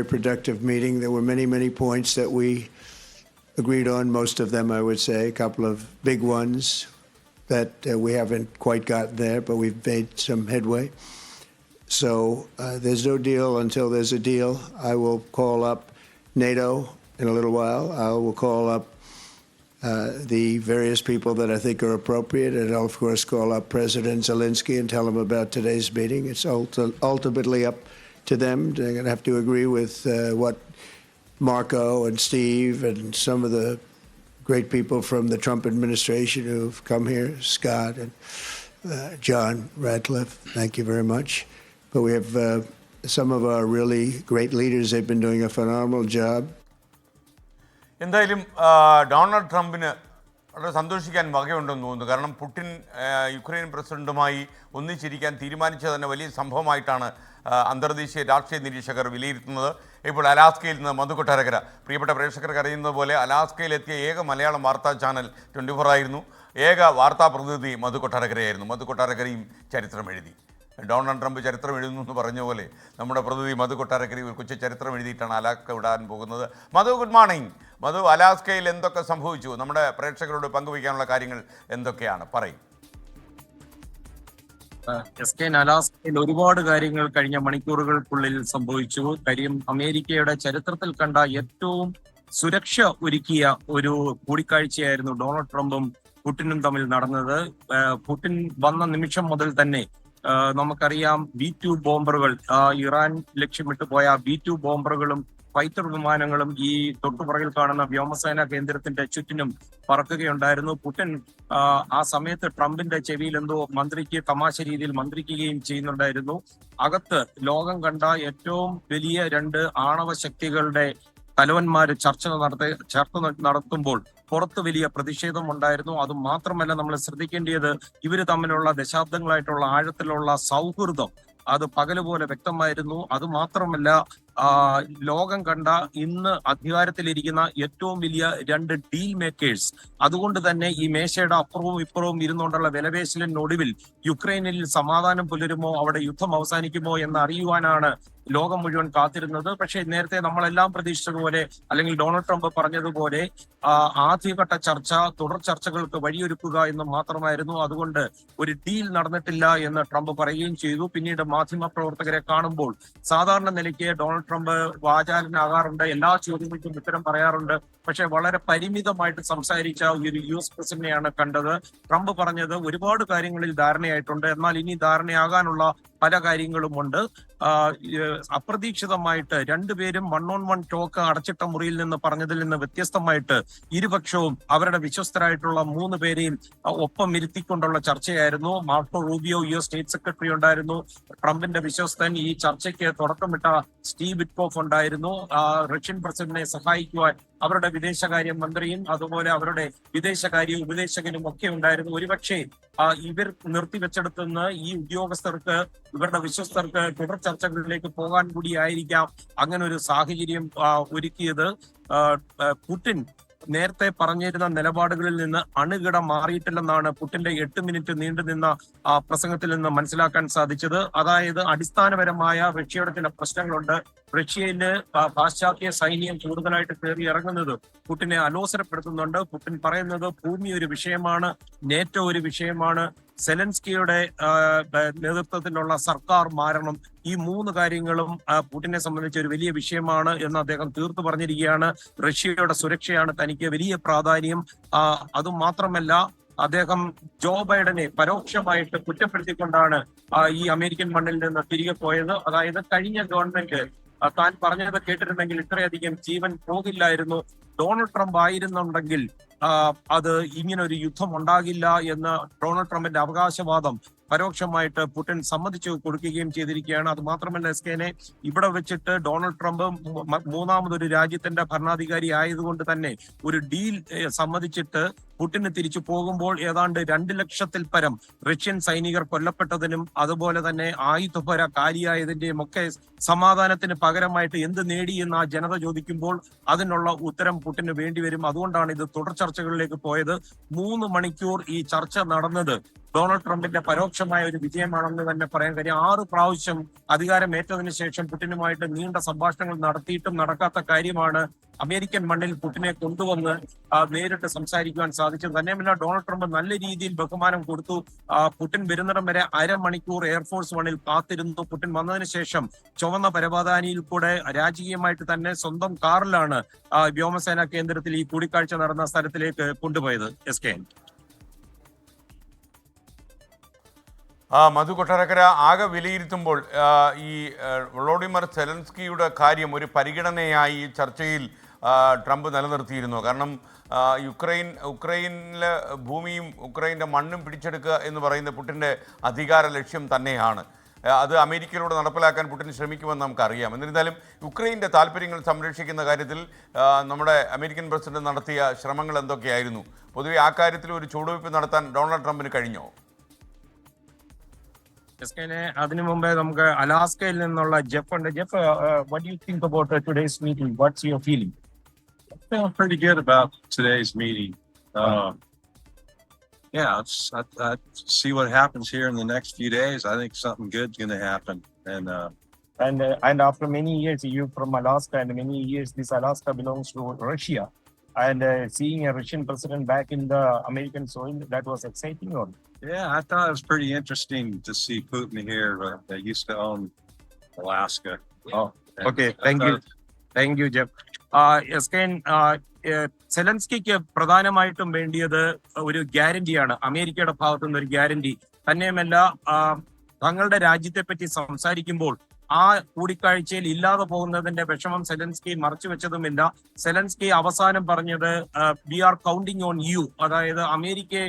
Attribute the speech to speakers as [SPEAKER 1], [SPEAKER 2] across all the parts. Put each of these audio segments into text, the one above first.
[SPEAKER 1] productive meeting. There were many points that we agreed on, most of them, I would say, a couple of big ones that we haven't quite gotten there, but we've made some headway. So there's no deal until there's a deal. I will call up NATO in a little while. I will call up the various people that I think are appropriate, and I'll, of course, call up President Zelensky and tell him about today's meeting. It's ultimately up to them. They're going to have to agree with what Marco and Steve and some of the great people from the Trump administration who've come here, Scott and John Ratcliffe. Thank you very much. But we have some of our really great leaders. They've been doing a phenomenal job.
[SPEAKER 2] എന്തായാലും Donald ട്രംപിന് വളരെ സന്തോഷിക്കാൻ വകയുണ്ടെന്ന് തോന്നുന്നു. കാരണം Putin Ukraine പ്രസിഡന്റുമായി ഒന്നിച്ചിരിക്കാൻ തീരുമാനിച്ചത് തന്നെ വലിയ സംഭവമായിട്ടാണ് അന്തർദേശീയ രാഷ്ട്രീയ നിരീക്ഷകർ വിലയിരുത്തുന്നത്. ഇപ്പോൾ അലാസ്കയിൽ നിന്ന് മധു കൊട്ടാരക്കര, പ്രിയപ്പെട്ട പ്രേക്ഷകർക്ക് അറിയുന്നത് പോലെ അലാസ്കയിലെത്തിയ ഏക മലയാളം വാർത്താ ചാനൽ 24 ആയിരുന്നു. ഏക വാർത്താ പ്രതിനിധി മധു കൊട്ടാരക്കരയായിരുന്നു. മധു കൊട്ടാരക്കരയും ചരിത്രം എഴുതി. ഡൊണാൾഡ് ട്രംപ് ചരിത്രം എഴുതുന്നു എന്ന് പറഞ്ഞ പോലെ നമ്മുടെ പ്രതിനിധി മധു കൊട്ടാരക്കര ഒരു കൊച്ചു ചരിത്രം എഴുതിയിട്ടാണ് അലാസ്ക വിടാൻ പോകുന്നത്. മധു, ഗുഡ് മോർണിംഗ്. മധു, അലാസ്കയിൽ എന്തൊക്കെ സംഭവിച്ചു? നമ്മുടെ പ്രേക്ഷകരോട് പങ്കുവയ്ക്കാനുള്ള കാര്യങ്ങൾ എന്തൊക്കെയാണ്? പറയും.
[SPEAKER 3] അലാസ്കയിൽ ഒരുപാട് കാര്യങ്ങൾ കഴിഞ്ഞ മണിക്കൂറുകൾക്കുള്ളിൽ സംഭവിച്ചു. കാര്യം അമേരിക്കയുടെ ചരിത്രത്തിൽ കണ്ട ഏറ്റവും സുരക്ഷ ഒരുക്കിയ ഒരു കൂടിക്കാഴ്ചയായിരുന്നു ഡൊണാൾഡ് ട്രംപും പുടിനും തമ്മിൽ നടന്നത്. പുടിൻ വന്ന നിമിഷം മുതൽ തന്നെ നമുക്കറിയാം B-2 ബോംബറുകൾ, ഇറാൻ ലക്ഷ്യമിട്ട് പോയ B-2 ബോംബറുകളും ഫൈറ്റർ വിമാനങ്ങളും ഈ തൊട്ടുപുറകിൽ കാണുന്ന വ്യോമസേന കേന്ദ്രത്തിന്റെ ചുറ്റിനും പറക്കുകയുണ്ടായിരുന്നു. പുടിൻ ആ സമയത്ത് ട്രംപിന്റെ ചെവിയിൽ എന്തോ മന്ത്രിക്ക് തമാശ രീതിയിൽ മന്ത്രിക്കുകയും ചെയ്യുന്നുണ്ടായിരുന്നു. അകത്ത് ലോകം കണ്ട ഏറ്റവും വലിയ 2 ആണവ ശക്തികളുടെ തലവന്മാര് ചർച്ച നടത്തുമ്പോൾ പുറത്ത് വലിയ പ്രതിഷേധം ഉണ്ടായിരുന്നു. അത് മാത്രമല്ല, നമ്മൾ ശ്രദ്ധിക്കേണ്ടത് ഇവര് തമ്മിലുള്ള ദശാബ്ദങ്ങളായിട്ടുള്ള ആഴത്തിലുള്ള സൗഹൃദം അത് പകലുപോലെ വ്യക്തമായിരുന്നു. അത് മാത്രമല്ല, ലോകം കണ്ട ഇന്ന് അധികാരത്തിലിരിക്കുന്ന ഏറ്റവും വലിയ 2 ഡീൽ മേക്കേഴ്സ്. അതുകൊണ്ട് തന്നെ ഈ മേശയുടെ അപ്പുറവും ഇപ്പുറവും ഇരുന്നുകൊണ്ടുള്ള വിലപേശലിനൊടുവിൽ യുക്രൈനിൽ സമാധാനം പുലരുമോ, അവിടെ യുദ്ധം അവസാനിക്കുമോ എന്ന് അറിയുവാനാണ് ലോകം മുഴുവൻ കാത്തിരുന്നത്. പക്ഷേ നേരത്തെ നമ്മളെല്ലാം പ്രതീക്ഷിച്ചതുപോലെ, അല്ലെങ്കിൽ ഡൊണാൾഡ് ട്രംപ് പറഞ്ഞതുപോലെ, ആദ്യഘട്ട ചർച്ച തുടർ ചർച്ചകൾക്ക് വഴിയൊരുക്കുക എന്ന് മാത്രമായിരുന്നു. അതുകൊണ്ട് ഒരു ഡീൽ നടന്നിട്ടില്ല എന്ന് ട്രംപ് പറയുകയും ചെയ്തു. പിന്നീട് മാധ്യമ പ്രവർത്തകരെ കാണുമ്പോൾ സാധാരണ നിലയ്ക്ക് ഡൊണാൾഡ് ട്രംപ് വാചാലനാകാറുണ്ട്, എല്ലാ ചോദ്യങ്ങൾക്കും ഉത്തരം പറയാറുണ്ട്. പക്ഷെ വളരെ പരിമിതമായിട്ട് സംസാരിച്ച ഒരു US പ്രസിഡന്റിനെയാണ് കണ്ടത്. ട്രംപ് പറഞ്ഞത് ഒരുപാട് കാര്യങ്ങളിൽ ധാരണയായിട്ടുണ്ട്, എന്നാൽ ഇനി ധാരണയാകാനുള്ള പല കാര്യങ്ങളുമുണ്ട്. അപ്രതീക്ഷിതമായിട്ട് രണ്ടുപേരും 1-on-1 ടോക്ക് അടച്ചിട്ട മുറിയിൽ നിന്ന് പറഞ്ഞതിൽ നിന്ന് വ്യത്യസ്തമായിട്ട് ഇരുപക്ഷവും അവരുടെ വിശ്വസ്തരായിട്ടുള്ള 3 പേരെയും ഒപ്പം ഇരുത്തിക്കൊണ്ടുള്ള ചർച്ചയായിരുന്നു. Marco Rubio US state secretary ഉണ്ടായിരുന്നു. ട്രംപിന്റെ വിശ്വസ്തൻ, ഈ ചർച്ചയ്ക്ക് തുടക്കമിട്ട സ്റ്റീവ് വിറ്റ്കോഫ് ഉണ്ടായിരുന്നു. റഷ്യൻ പ്രസിഡന്റിനെ സഹായിക്കുവാൻ അവരുടെ വിദേശകാര്യ മന്ത്രിയും അതുപോലെ അവരുടെ വിദേശകാര്യ ഉപദേശകനും ഒക്കെ ഉണ്ടായിരുന്നു. ഒരുപക്ഷെ ഇവർ നിർത്തിവെച്ചെടുത്തുനിന്ന് ഈ ഉദ്യോഗസ്ഥർക്ക്, ഇവരുടെ വിശ്വസ്തർക്ക് തുടർ ചർച്ചകളിലേക്ക് പോകാൻ കൂടിയായിരിക്കാം അങ്ങനെ ഒരു സാഹചര്യം ഒരുക്കിയത്. പുടിൻ നേരത്തെ പറഞ്ഞിരുന്ന നിലപാടുകളിൽ നിന്ന് അണുകിട മാറിയിട്ടില്ലെന്നാണ് പുടിന്റെ 8 മിനിറ്റ് നീണ്ടുനിന്ന പ്രസംഗത്തിൽ നിന്ന് മനസ്സിലാക്കാൻ സാധിച്ചത്. അതായത് അടിസ്ഥാനപരമായ റഷ്യയുടെ ചില പ്രശ്നങ്ങളുണ്ട്. റഷ്യയില് പാശ്ചാത്യ സൈന്യം കൂടുതലായിട്ട് കയറി ഇറങ്ങുന്നത് പുടിനെ അലോസരപ്പെടുത്തുന്നുണ്ട്. പുടിൻ പറയുന്നത് ഭൂമി ഒരു വിഷയമാണ്, നേറ്റോ ഒരു വിഷയമാണ്, സെലൻസ്കിയുടെ നേതൃത്വത്തിലുള്ള സർക്കാർ മാറണം. ഈ 3 കാര്യങ്ങളും പുടിനെ സംബന്ധിച്ച് ഒരു വലിയ വിഷയമാണ് എന്ന് അദ്ദേഹം തീർത്തു പറഞ്ഞിരിക്കുകയാണ്. റഷ്യയുടെ സുരക്ഷയാണ് തനിക്ക് വലിയ പ്രാധാന്യം. അതുമാത്രമല്ല, അദ്ദേഹം ജോ ബൈഡനെ പരോക്ഷമായിട്ട് കുറ്റപ്പെടുത്തിക്കൊണ്ടാണ് ഈ അമേരിക്കൻ മണ്ണിൽ നിന്ന് തിരികെ പോയത്. അതായത് കഴിഞ്ഞ ഗവൺമെന്റ് താൻ പറഞ്ഞത് കേട്ടിരുന്നെങ്കിൽ ഇത്രയധികം ജീവൻ പോകില്ലായിരുന്നു, ഡൊണാൾഡ് ട്രംപ് ആയിരുന്നുണ്ടെങ്കിൽ അത് ഇങ്ങനൊരു യുദ്ധം ഉണ്ടാകില്ല എന്ന് ഡൊണാൾഡ് ട്രംപിന്റെ അവകാശവാദം പരോക്ഷമായിട്ട് പുടിൻ സമ്മതിച്ചു കൊടുക്കുകയും ചെയ്തിരിക്കുകയാണ്. അത് മാത്രമല്ല, എസ്കേനെ ഇവിടെ വെച്ചിട്ട് ഡൊണാൾഡ് ട്രംപ് 3ാമതൊരു രാജ്യത്തിന്റെ ഭരണാധികാരി ആയതുകൊണ്ട് തന്നെ ഒരു ഡീൽ സമ്മതിച്ചിട്ട് പുടിന് തിരിച്ചു പോകുമ്പോൾ ഏതാണ്ട് 2 ലക്ഷത്തിൽ പരം റഷ്യൻ സൈനികർ കൊല്ലപ്പെട്ടതിനും അതുപോലെ തന്നെ ആയുധപുര കാലിയായതിന്റെയും ഒക്കെ സമാധാനത്തിന് പകരമായിട്ട് എന്ത് നേടി എന്ന് ആ ജനത ചോദിക്കുമ്പോൾ അതിനുള്ള ഉത്തരം പുടിന് വേണ്ടിവരും. അതുകൊണ്ടാണ് ഇത് തുടർ ചർച്ചകളിലേക്ക് പോയത്. 3 മണിക്കൂർ ഈ ചർച്ച നടന്നത് ഡൊണാൾഡ് ട്രംപിന്റെ പരോക്ഷമായ ഒരു വിജയമാണെന്ന് തന്നെ പറയാൻ കഴിയും. 6 പ്രാവശ്യം അധികാരമേറ്റതിനു ശേഷം പുടിനുമായിട്ട് നീണ്ട സംഭാഷണങ്ങൾ നടത്തിയിട്ടും നടക്കാത്ത കാര്യമാണ് അമേരിക്കൻ മണ്ണിൽ പുടിനെ കൊണ്ടുവന്ന് നേരിട്ട് സംസാരിക്കുവാൻ സാധിച്ചത്. തന്നെയുമല്ല, ഡൊണാൾഡ് ട്രംപ് നല്ല രീതിയിൽ ബഹുമാനം കൊടുത്തു. പുടിൻ വരുന്നിടം വരെ അരമണിക്കൂർ എയർഫോഴ്സ് വണ്ണിൽ കാത്തിരുന്നു. പുടിൻ വന്നതിന് ശേഷം ചുവന്ന പരവതാനിയിൽ കൂടെ രാജകീയമായിട്ട് തന്നെ സ്വന്തം കാറിലാണ് വ്യോമസേനാ കേന്ദ്രത്തിൽ ഈ കൂടിക്കാഴ്ച നടന്ന സ്ഥലത്തിലേക്ക് കൊണ്ടുപോയത്. SK.
[SPEAKER 2] മധു കൊട്ടാരക്കര, ആകെ വിലയിരുത്തുമ്പോൾ ഈ വൊളോഡിമർ സെലൻസ്കിയുടെ കാര്യം ഒരു പരിഗണനയായി ഈ ചർച്ചയിൽ ട്രംപ് നിലനിർത്തിയിരുന്നു. കാരണം ഉക്രൈനിലെ ഭൂമിയും ഉക്രൈൻ്റെ മണ്ണും പിടിച്ചെടുക്കുക എന്ന് പറയുന്ന പുടിൻ്റെ അധികാര ലക്ഷ്യം തന്നെയാണ്. അത് അമേരിക്കയിലൂടെ നടപ്പിലാക്കാൻ പുടിൻ ശ്രമിക്കുമെന്ന് നമുക്കറിയാം. എന്നിരുന്നാലും യുക്രൈൻ്റെ താല്പര്യങ്ങൾ സംരക്ഷിക്കുന്ന കാര്യത്തിൽ നമ്മുടെ അമേരിക്കൻ പ്രസിഡന്റ് നടത്തിയ ശ്രമങ്ങൾ എന്തൊക്കെയായിരുന്നു? പൊതുവെ ആ കാര്യത്തിൽ ഒരു ചുവടുവയ്പ് നടത്താൻ ഡൊണാൾഡ് ട്രംപിന് കഴിഞ്ഞോ?
[SPEAKER 3] അതിനു മുമ്പേ നമുക്ക് അലാസ്കയിൽ നിന്നുള്ള ജെഫ് ഉണ്ട്. Jeff, what do you think about today's meeting? What's your feeling?
[SPEAKER 4] I feel pretty good about today's meeting. Yeah, I see what happens here in the next few days. I think something good's going to happen.
[SPEAKER 3] And after many years, you from Alaska, and many years this Alaska belongs to Russia. And seeing a Russian president back in the American soil, that was exciting. Or
[SPEAKER 4] Yeah, I thought it was pretty interesting to see Putin here. They used to own Alaska.
[SPEAKER 3] Oh, okay. Thank you, Jeff. സെലൻസ്കിക്ക് പ്രധാനമായിട്ടും വേണ്ടിയത് ഒരു ഗ്യാരണ്ടിയാണ്, അമേരിക്കയുടെ ഭാഗത്തു നിന്ന് ഒരു guarantee. തന്നെയുമല്ല, തങ്ങളുടെ രാജ്യത്തെ പറ്റി സംസാരിക്കുമ്പോൾ ആ കൂടിക്കാഴ്ചയിൽ ഇല്ലാതെ പോകുന്നതിന്റെ വിഷമം സെലൻസ്കി മറച്ചുവെച്ചതുമില്ല. സെലൻസ്കി അവസാനം പറഞ്ഞത് we are counting on you, അതായത് അമേരിക്കയെ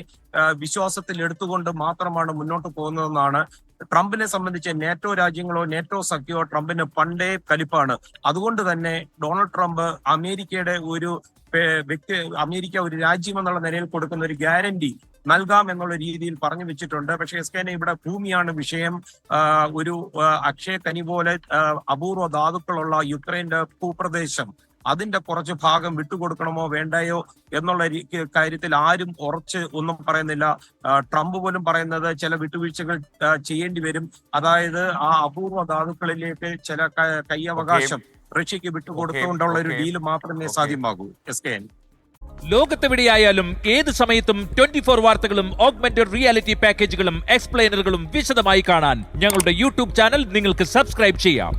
[SPEAKER 3] വിശ്വാസത്തിൽ എടുത്തുകൊണ്ട് മാത്രമാണ് മുന്നോട്ട് പോകുന്നതെന്നാണ്. ട്രംപിനെ സംബന്ധിച്ച് നേറ്റോ രാജ്യങ്ങളോ നേറ്റോ സഖ്യമോ ട്രംപിന് പണ്ടേ കലിപ്പാണ്. അതുകൊണ്ട് തന്നെ ഡൊണാൾഡ് ട്രംപ് അമേരിക്കയുടെ ഒരു അമേരിക്ക ഒരു രാജ്യം എന്നുള്ള നിലയിൽ കൊടുക്കുന്ന ഒരു ഗ്യാരണ്ടി നൽകാം എന്നുള്ള രീതിയിൽ പറഞ്ഞു വെച്ചിട്ടുണ്ട്. പക്ഷേ എസ്കേനെ ഇവിടെ ഭൂമിയാണ് വിഷയം. ഒരു അക്ഷയ കനി പോലെ അപൂർവ ധാതുക്കളുള്ള യുക്രൈന്റെ ഭൂപ്രദേശം, അതിന്റെ കുറച്ച് ഭാഗം വിട്ടുകൊടുക്കണമോ വേണ്ടയോ എന്നുള്ള കാര്യത്തിൽ ആരും ഉറച്ച് ഒന്നും പറയുന്നില്ല. ട്രംപ് പോലും പറയുന്നത് ചില വിട്ടുവീഴ്ചകൾ ചെയ്യേണ്ടി വരും. അതായത് ആ അപൂർവ ധാതുക്കളിലേക്ക് ചില കൈയവകാശം റഷ്യക്ക് വിട്ടുകൊടുത്തുകൊണ്ടുള്ള ഒരു ഡീല് മാത്രമേ സാധ്യമാകൂ. SKN.
[SPEAKER 5] ലോകത്തെവിടെയായാലും ഏത് സമയത്തും 24 വാർത്തകളും ഓഗ്മെന്റഡ് റിയാലിറ്റി പാക്കേജുകളും എക്സ്പ്ലെയിനറുകളും വിശദമായി കാണാൻ ഞങ്ങളുടെ യൂട്യൂബ് ചാനൽ നിങ്ങൾക്ക് സബ്സ്ക്രൈബ് ചെയ്യാം.